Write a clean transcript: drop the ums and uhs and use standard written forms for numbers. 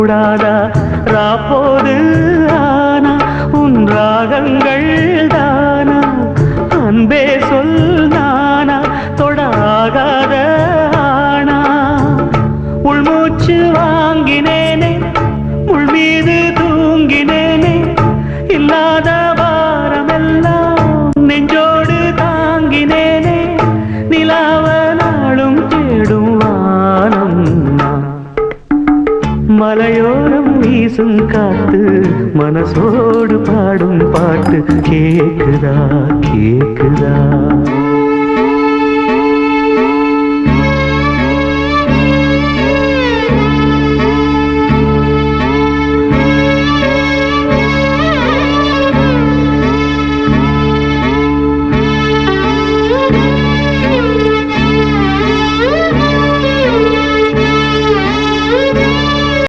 கூடாதா ராப்போது ஆனா உன் ராகங்கள் தானா அன்பே சொல் நானா தொடாகாத ஆனா உள்மூச்சு வாங்கினேனே உள் மீது தூங்கினேனே இல்லாத வாரமெல்லாம் நெஞ்சோடு தாங்கினேனே நிலாவ நாளும் தேடும் வானம் மலையோரம் வீசும் காத்து மனசோடு பாடும் பாட்டு கேக்குதா கேக்குதா